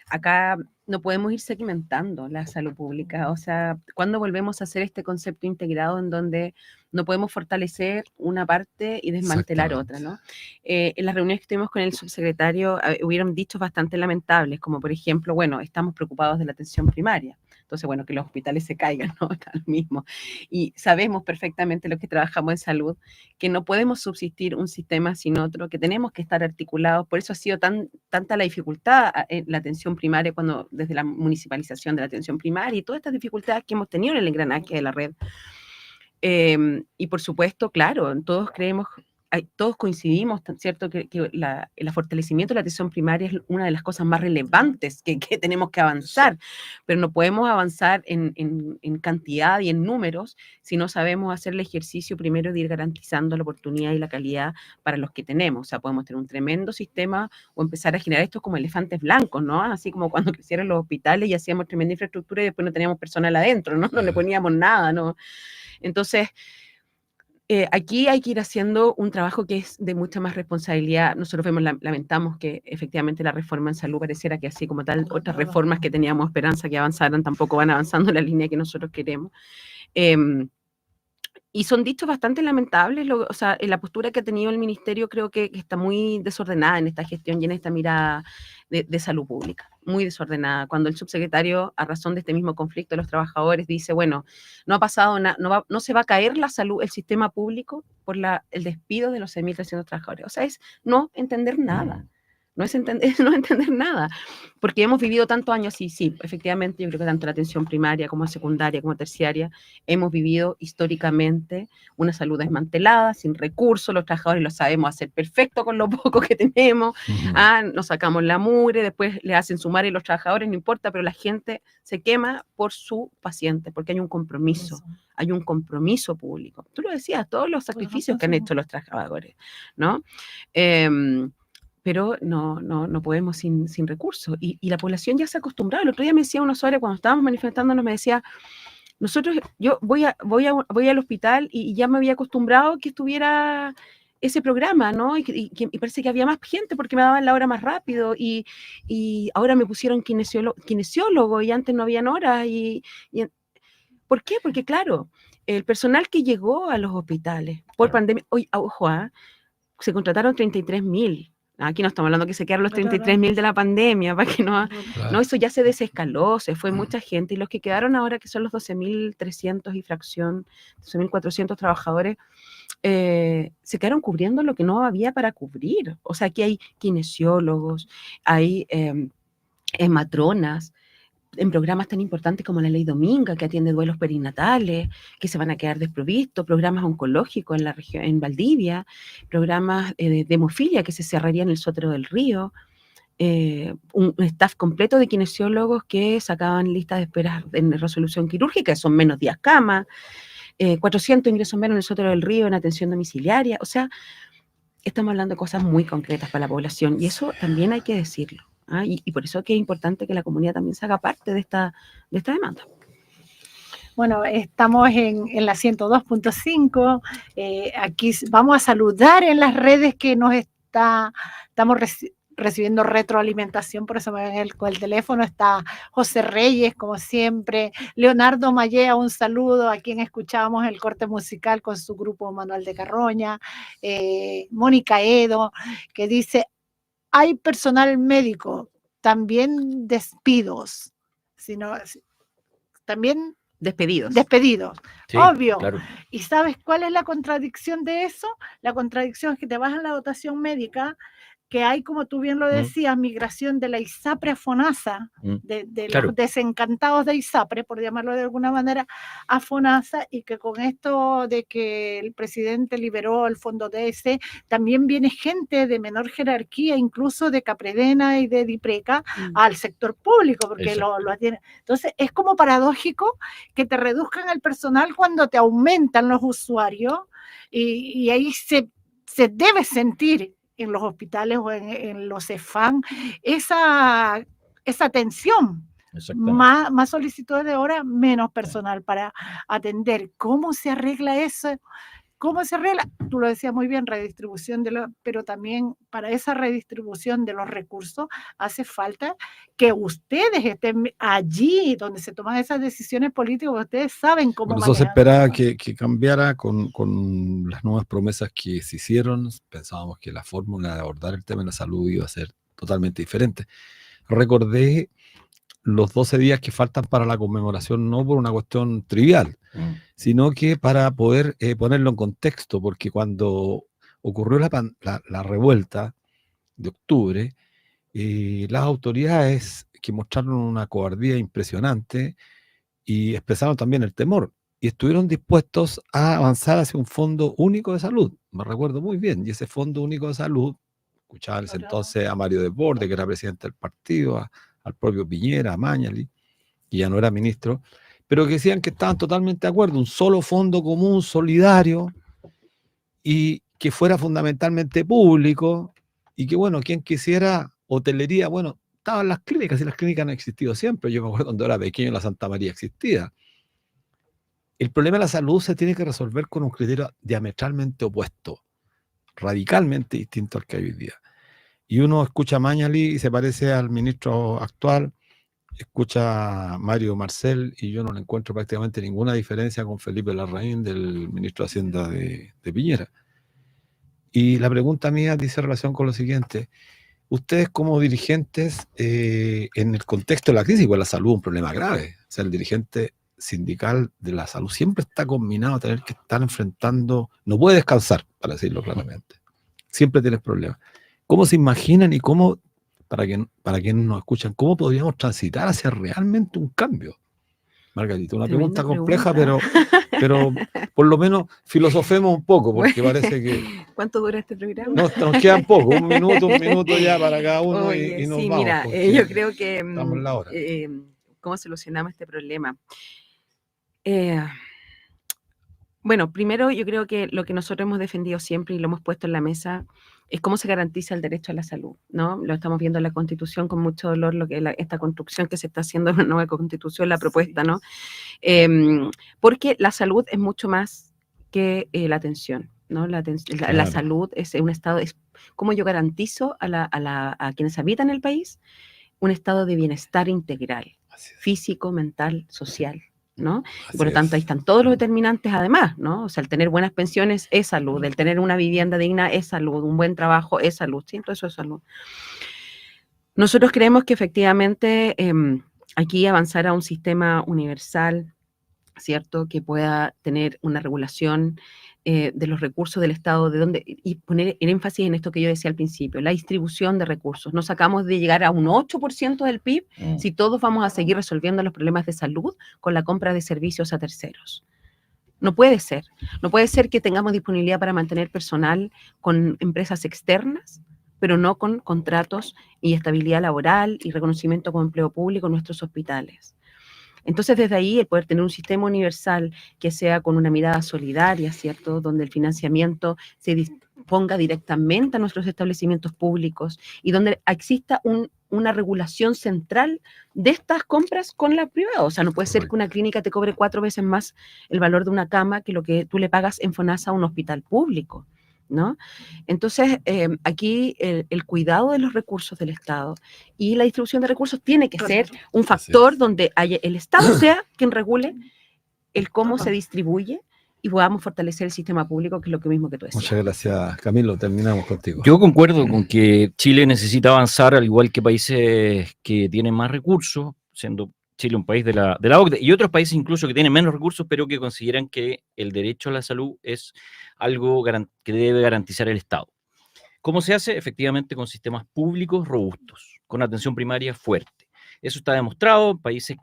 acá no podemos ir segmentando la salud pública. O sea, ¿cuándo volvemos a hacer este concepto integrado en donde no podemos fortalecer una parte y desmantelar otra, ¿no? En las reuniones que tuvimos con el subsecretario hubieron dichos bastante lamentables, como por ejemplo, bueno, estamos preocupados de la atención primaria. Entonces, bueno, que los hospitales se caigan, ¿no? Está lo mismo. Y sabemos perfectamente los que trabajamos en salud que no podemos subsistir un sistema sin otro, que tenemos que estar articulados. Por eso ha sido tanta la dificultad en la atención primaria desde la municipalización de la atención primaria y todas estas dificultades que hemos tenido en el engranaje de la red. Y por supuesto, claro, todos creemos todos coincidimos, ¿cierto?, que el fortalecimiento de la atención primaria es una de las cosas más relevantes que tenemos que avanzar, pero no podemos avanzar en cantidad y en números si no sabemos hacer el ejercicio primero de ir garantizando la oportunidad y la calidad para los que tenemos. O sea, podemos tener un tremendo sistema o empezar a generar estos como elefantes blancos, ¿no? Así como cuando crecieron los hospitales y hacíamos tremenda infraestructura y después no teníamos personal adentro, ¿no? No le poníamos nada, ¿no? Entonces, aquí hay que ir haciendo un trabajo que es de mucha más responsabilidad. Nosotros lamentamos que efectivamente la reforma en salud pareciera que así como tal, otras reformas que teníamos esperanza que avanzaran tampoco van avanzando en la línea que nosotros queremos. Y son dichos bastante lamentables, o sea, la postura que ha tenido el ministerio creo que está muy desordenada en esta gestión y en esta mirada de salud pública, muy desordenada. Cuando el subsecretario, a razón de este mismo conflicto de los trabajadores, dice, bueno, no ha pasado nada, no se va a caer la salud, el sistema público por el despido de los 6.300 trabajadores. O sea, es no entender nada. No es no entender nada, porque hemos vivido tantos años y sí, efectivamente, yo creo que tanto la atención primaria como secundaria como terciaria, hemos vivido históricamente una salud desmantelada, sin recursos, los trabajadores lo sabemos hacer perfecto con lo poco que tenemos, nos sacamos la mugre, después le hacen sumar y los trabajadores, no importa, pero la gente se quema por su paciente, porque hay un compromiso. Hay un compromiso público. Tú lo decías, todos los sacrificios que han hecho los trabajadores, ¿no? Pero no podemos sin recursos. Y la población ya se ha acostumbrado. El otro día me decía una usuaria, cuando estábamos manifestándonos, me decía, yo voy al hospital y ya me había acostumbrado que estuviera ese programa, ¿no? Y parece que había más gente porque me daban la hora más rápido y ahora me pusieron kinesiólogo y antes no habían horas. ¿Por qué? Porque claro, el personal que llegó a los hospitales por pandemia, ojo, se contrataron 33.000. Aquí no estamos hablando que se quedaron los 33.000 de la pandemia, para que no, eso ya se desescaló, se fue mucha gente, y los que quedaron ahora, que son los 12.300 y fracción, 12.400 trabajadores, se quedaron cubriendo lo que no había para cubrir. O sea, aquí hay kinesiólogos, hay matronas, en programas tan importantes como la Ley Dominga, que atiende duelos perinatales, que se van a quedar desprovistos, programas oncológicos en la región, en Valdivia, programas de hemofilia que se cerrarían en el Sotero del Río, un staff completo de kinesiólogos que sacaban listas de espera en resolución quirúrgica, son menos 10 camas, 400 ingresos menos en el Sotero del Río en atención domiciliaria. O sea, estamos hablando de cosas muy concretas para la población y eso también hay que decirlo. Y por eso es que es importante que la comunidad también se haga parte de esta demanda. Bueno, estamos en la 102.5. Aquí vamos a saludar en las redes que estamos recibiendo retroalimentación, por eso me ven con el teléfono. Está José Reyes, como siempre, Leonardo Mallea, un saludo, a quien escuchábamos el corte musical con su grupo Manuel de Carroña, Mónica Edo, que dice, hay personal médico, también despidos, también despedidos. Sí, obvio. Claro. ¿Y sabes cuál es la contradicción de eso? La contradicción es que te bajan la dotación médica, que hay, como tú bien lo decías, migración de la ISAPRE a FONASA, de los desencantados de ISAPRE, por llamarlo de alguna manera, a FONASA, y que con esto de que el presidente liberó el fondo DS, también viene gente de menor jerarquía, incluso de Capredena y de DIPRECA, al sector público, porque lo tiene. Entonces, es como paradójico que te reduzcan el personal cuando te aumentan los usuarios, y ahí se debe sentir en los hospitales o en los CEFAM, esa tensión, más solicitudes de horas, menos personal para atender. ¿Cómo se arregla eso? ¿Cómo se arregla? Tú lo decías muy bien, redistribución pero también para esa redistribución de los recursos hace falta que ustedes estén allí donde se toman esas decisiones políticas, ustedes saben cómo manejar. Por eso se esperaba que cambiara con las nuevas promesas que se hicieron. Pensábamos que la fórmula de abordar el tema de la salud iba a ser totalmente diferente. Recordé los 12 días que faltan para la conmemoración, no por una cuestión trivial, sino que para poder ponerlo en contexto, porque cuando ocurrió la revuelta de octubre, las autoridades que mostraron una cobardía impresionante y expresaron también el temor, y estuvieron dispuestos a avanzar hacia un fondo único de salud. Me recuerdo muy bien. Y ese fondo único de salud, escuchaba en ese entonces a Mario Desbordes, que era presidente del partido, al propio Piñera, a Mañalich, que ya no era ministro, pero que decían que estaban totalmente de acuerdo, un solo fondo común, solidario, y que fuera fundamentalmente público, y que, bueno, quien quisiera hotelería, bueno, estaban las clínicas, y las clínicas han existido siempre. Yo me acuerdo cuando era pequeño, la Santa María existía. El problema de la salud se tiene que resolver con un criterio diametralmente opuesto, radicalmente distinto al que hay hoy día. Y uno escucha a Mañalich y se parece al ministro actual, escucha a Mario Marcel y yo no le encuentro prácticamente ninguna diferencia con Felipe Larraín, del ministro de Hacienda de Piñera. Y la pregunta mía dice relación con lo siguiente: ustedes como dirigentes, en el contexto de la crisis, pues la salud es un problema grave, o sea, el dirigente sindical de la salud siempre está combinado a tener que estar enfrentando, no puede descansar, para decirlo claramente, siempre tienes problemas. ¿Cómo se imaginan y cómo, para quienes nos escuchan, cómo podríamos transitar hacia realmente un cambio? Margarita, una Tremenda pregunta compleja, pregunta. pero por lo menos filosofemos un poco, porque parece que ¿Cuánto dura este programa? nos quedan poco, un minuto ya para cada uno. Oye, y nos sí, vamos. mira, Porque yo creo que estamos en la hora. ¿cómo solucionamos este problema? Bueno, primero yo creo que lo que nosotros hemos defendido siempre y lo hemos puesto en la mesa es cómo se garantiza el derecho a la salud, ¿no? Lo estamos viendo en la Constitución con mucho dolor, esta construcción que se está haciendo en una nueva Constitución, la propuesta, ¿no? Porque la salud es mucho más que la atención, ¿no? La Claro. salud es un estado, es cómo yo garantizo a quienes habitan el país un estado de bienestar integral, Así es, físico, mental, social, ¿no? Y así por lo tanto, ahí es. están todos los determinantes además, ¿no? O sea, el tener buenas pensiones es salud, el tener una vivienda digna es salud, un buen trabajo es salud, ¿sí? Todo eso es salud. Nosotros creemos que efectivamente aquí avanzar a un sistema universal, ¿cierto? Que pueda tener una regulación de los recursos del Estado, y poner el énfasis en esto que yo decía al principio, la distribución de recursos. No sacamos de llegar a un 8% del PIB si todos vamos a seguir resolviendo los problemas de salud con la compra de servicios a terceros. No puede ser. No puede ser que tengamos disponibilidad para mantener personal con empresas externas, pero no con contratos y estabilidad laboral y reconocimiento como empleo público en nuestros hospitales. Entonces, desde ahí, el poder tener un sistema universal que sea con una mirada solidaria, ¿cierto? Donde el financiamiento se disponga directamente a nuestros establecimientos públicos y donde exista una regulación central de estas compras con la privada. O sea, no puede ser que una clínica te cobre 4 veces más el valor de una cama que lo que tú le pagas en FONASA a un hospital público, ¿no? Entonces, aquí el cuidado de los recursos del Estado y la distribución de recursos tiene que ser un factor donde el Estado sea quien regule el cómo se distribuye y podamos fortalecer el sistema público, que es lo mismo que tú decías. Muchas gracias, Camilo. Terminamos contigo. Yo concuerdo con que Chile necesita avanzar, al igual que países que tienen más recursos, siendo Chile un país de la OCDE, y otros países incluso que tienen menos recursos, pero que consideran que el derecho a la salud es algo que debe garantizar el Estado. ¿Cómo se hace? Efectivamente, con sistemas públicos robustos, con atención primaria fuerte. Eso está demostrado en países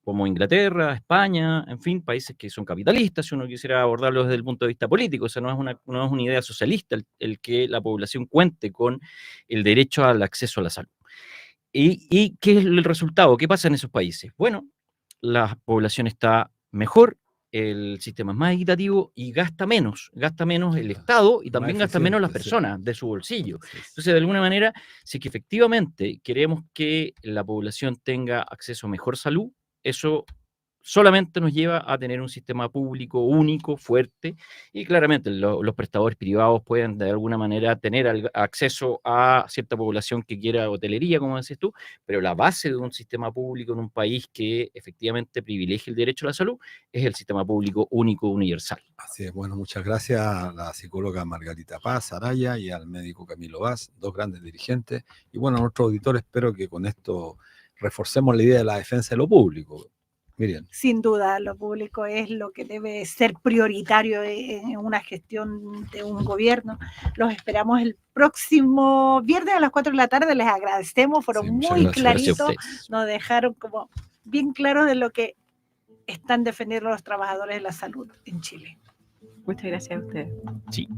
como Inglaterra, España, en fin, países que son capitalistas, si uno quisiera abordarlo desde el punto de vista político. O sea, no es una idea socialista el que la población cuente con el derecho al acceso a la salud. ¿Y qué es el resultado? ¿Qué pasa en esos países? Bueno, la población está mejor, el sistema es más equitativo y gasta menos el Estado y también gasta menos las personas de su bolsillo. Entonces, de alguna manera, si que efectivamente queremos que la población tenga acceso a mejor salud, eso solamente nos lleva a tener un sistema público único, fuerte, y claramente los prestadores privados pueden de alguna manera tener acceso a cierta población que quiera hotelería, como decís tú, pero la base de un sistema público en un país que efectivamente privilegie el derecho a la salud es el sistema público único, universal. Así es, bueno, muchas gracias a la psicóloga Margarita Paz Araya y al médico Camilo Vaz, dos grandes dirigentes, y bueno, a nuestros auditores, espero que con esto reforcemos la idea de la defensa de lo público. Miriam. Sin duda, lo público es lo que debe ser prioritario en una gestión de un gobierno. Los esperamos el próximo viernes a las 4 de la tarde. Les agradecemos, fueron muy claritos, nos dejaron como bien claros de lo que están defendiendo a los trabajadores de la salud en Chile. Muchas gracias a ustedes. Sí.